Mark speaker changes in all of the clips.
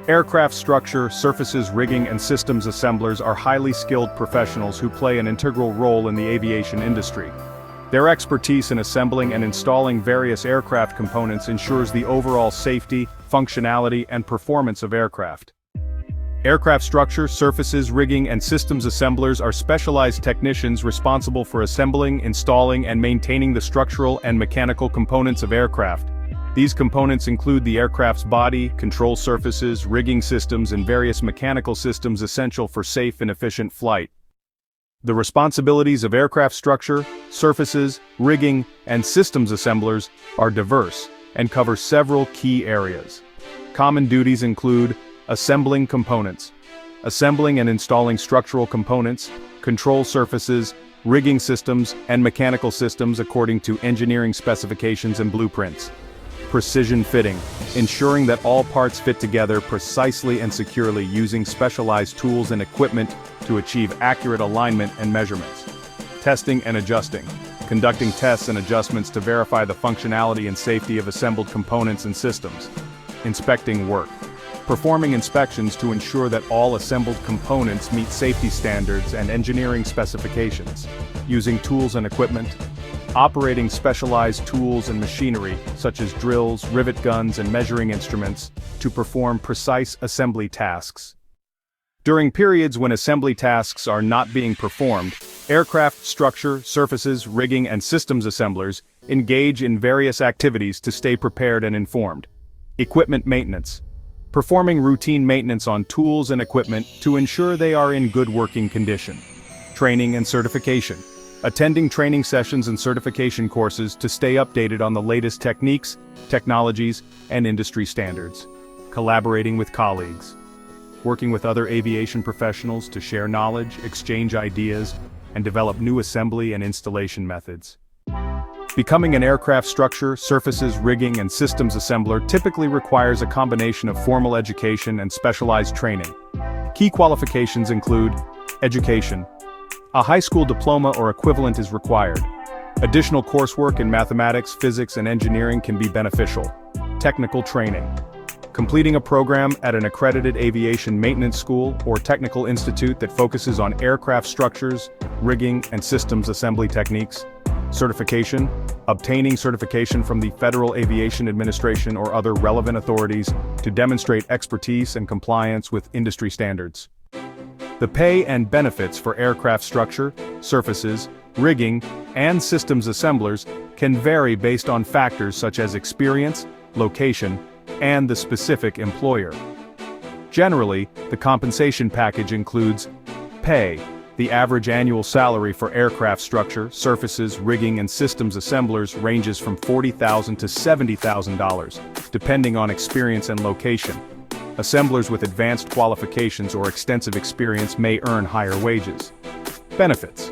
Speaker 1: Aircraft structure, surfaces, rigging, and systems assemblers are highly skilled professionals who play an integral role in the aviation industry. Their expertise in assembling and installing various aircraft components ensures the overall safety, functionality, and performance of aircraft. Aircraft structure, surfaces, rigging, and systems assemblers are specialized technicians responsible for assembling, installing, and maintaining the structural and mechanical components of aircraft. These components include the aircraft's body, control surfaces, rigging systems, and various mechanical systems essential for safe and efficient flight. The responsibilities of aircraft structure, surfaces, rigging, and systems assemblers are diverse and cover several key areas. Common duties include assembling components, assembling and installing structural components, control surfaces, rigging systems, and mechanical systems according to engineering specifications and blueprints. Precision fitting, ensuring that all parts fit together precisely and securely using specialized tools and equipment to achieve accurate alignment and measurements. Testing and adjusting, conducting tests and adjustments to verify the functionality and safety of assembled components and systems. Inspecting work, performing inspections to ensure that all assembled components meet safety standards and engineering specifications. Using tools and equipment, operating specialized tools and machinery, such as drills, rivet guns, and measuring instruments, to perform precise assembly tasks. During periods when assembly tasks are not being performed, aircraft structure, surfaces, rigging, and systems assemblers engage in various activities to stay prepared and informed. Equipment maintenance, performing routine maintenance on tools and equipment to ensure they are in good working condition. Training and certification, attending training sessions and certification courses to stay updated on the latest techniques, technologies, and industry standards. Collaborating with colleagues, working with other aviation professionals to share knowledge, exchange ideas, and develop new assembly and installation methods. Becoming an aircraft structure, surfaces, rigging, and systems assembler typically requires a combination of formal education and specialized training. Key qualifications include education. A high school diploma or equivalent is required. Additional coursework in mathematics, physics, and engineering can be beneficial. Technical training. Completing a program at an accredited aviation maintenance school or technical institute that focuses on aircraft structures, rigging, and systems assembly techniques. Certification. Obtaining certification from the Federal Aviation Administration or other relevant authorities to demonstrate expertise and compliance with industry standards. The pay and benefits for aircraft structure, surfaces, rigging, and systems assemblers can vary based on factors such as experience, location, and the specific employer. Generally, the compensation package includes pay. The average annual salary for aircraft structure, surfaces, rigging, and systems assemblers ranges from $40,000 to $70,000, depending on experience and location. Assemblers with advanced qualifications or extensive experience may earn higher wages. Benefits.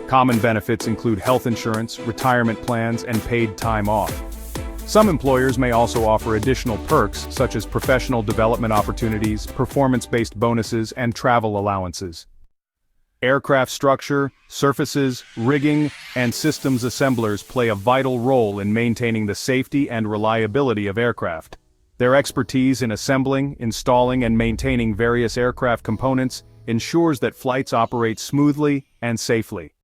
Speaker 1: Common benefits include health insurance, retirement plans, and paid time off. Some employers may also offer additional perks such as professional development opportunities, performance-based bonuses, and travel allowances. Aircraft structure, surfaces, rigging, and systems assemblers play a vital role in maintaining the safety and reliability of aircraft. Their expertise in assembling, installing, and maintaining various aircraft components ensures that flights operate smoothly and safely.